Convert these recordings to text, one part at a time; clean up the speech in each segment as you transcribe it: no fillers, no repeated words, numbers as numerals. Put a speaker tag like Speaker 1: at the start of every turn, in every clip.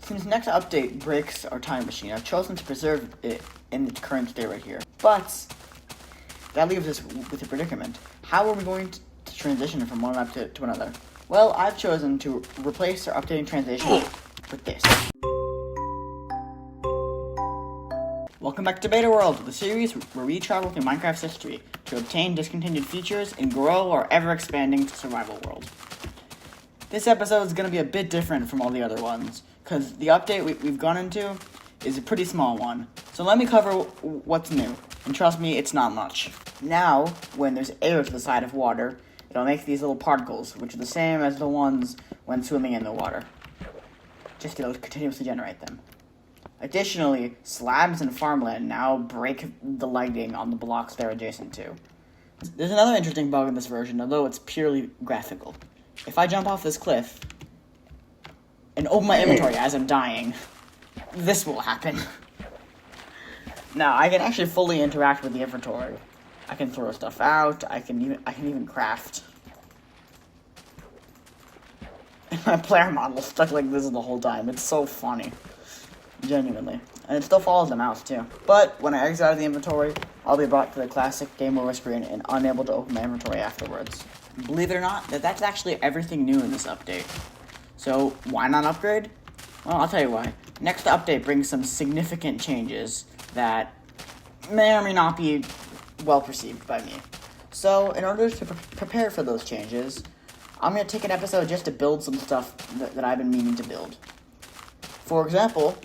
Speaker 1: Since next update breaks our time machine, I've chosen to preserve it in its current state right here. But that leaves us with a predicament. How are we going to transition from one update to another? Well, I've chosen to replace our updating transition with this. Welcome back to BetaWorld, the series where we travel through Minecraft's history to obtain discontinued features and grow our ever-expanding survival world. This episode is going to be a bit different from all the other ones, because the update we've gone into is a pretty small one. So let me cover what's new, and trust me, it's not much. Now, when there's air to the side of water, it'll make these little particles, which are the same as the ones when swimming in the water. Just it'll continuously generate them. Additionally, slabs in farmland now break the lighting on the blocks they're adjacent to. There's another interesting bug in this version, although it's purely graphical. If I jump off this cliff and open my inventory as I'm dying, this will happen. Now, I can actually fully interact with the inventory. I can throw stuff out, I can even craft. And my player model is stuck like this the whole time. It's so funny. Genuinely. And it still follows the mouse, too. But when I exit out of the inventory, I'll be brought to the classic game over screen and unable to open my inventory afterwards. Believe it or not, that's actually everything new in this update. So, why not upgrade? Well, I'll tell you why. Next update brings some significant changes that may or may not be well perceived by me. So, in order to prepare for those changes, I'm going to take an episode just to build some stuff that I've been meaning to build. For example,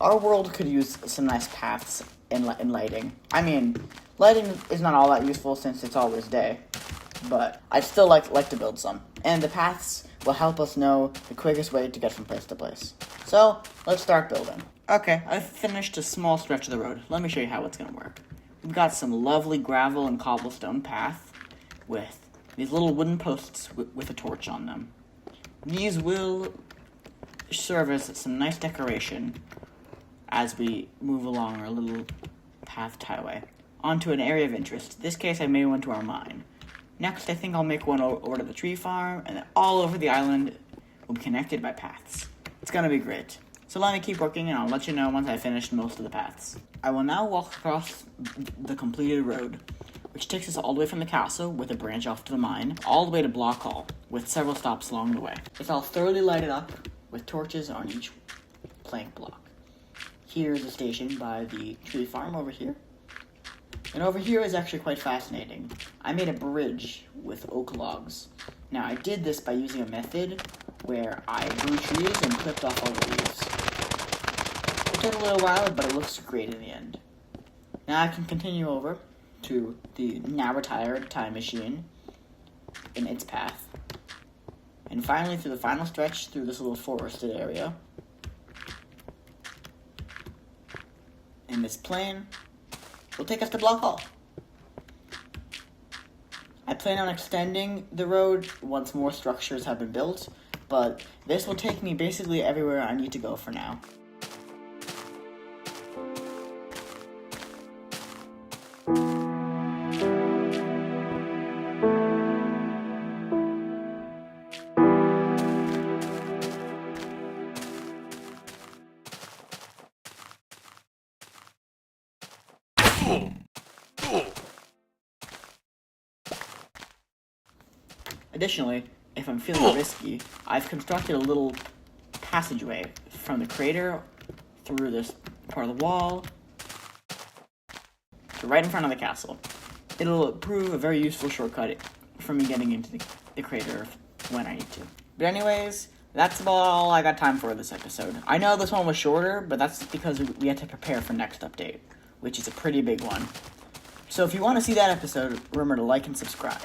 Speaker 1: our world could use some nice paths and lighting. I mean, lighting is not all that useful since it's always day, but I'd still like to build some. And the paths will help us know the quickest way to get from place to place. So, let's start building. Okay, I've finished a small stretch of the road. Let me show you how it's going to work. We've got some lovely gravel and cobblestone path with these little wooden posts with a torch on them. These will serve as some nice decoration as we move along our little path highway onto an area of interest. In this case, I made one to our mine. Next, I think I'll make one over to the tree farm, and then all over the island will be connected by paths. It's gonna be great. So let me keep working, and I'll let you know once I've finished most of the paths. I will now walk across the completed road, which takes us all the way from the castle with a branch off to the mine, all the way to Block Hall, with several stops along the way. It's all thoroughly lighted up with torches on each plank block. Here's the station by the tree farm over here. And over here is actually quite fascinating. I made a bridge with oak logs. Now, I did this by using a method where I grew trees and clipped off all the leaves. It took a little while, but it looks great in the end. Now I can continue over to the now retired time machine in its path. And finally, through the final stretch through this little forested area. And this plane will take us to Block Hall. I plan on extending the road once more structures have been built, but this will take me basically everywhere I need to go for now. Additionally, if I'm feeling risky, I've constructed a little passageway from the crater through this part of the wall to right in front of the castle. It'll prove a very useful shortcut for me getting into the crater when I need to. But anyways, that's about all I got time for this episode. I know this one was shorter, but that's because we had to prepare for next update, which is a pretty big one. So if you want to see that episode, remember to like and subscribe.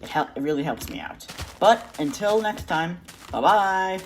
Speaker 1: It really helps me out. But until next time, bye-bye!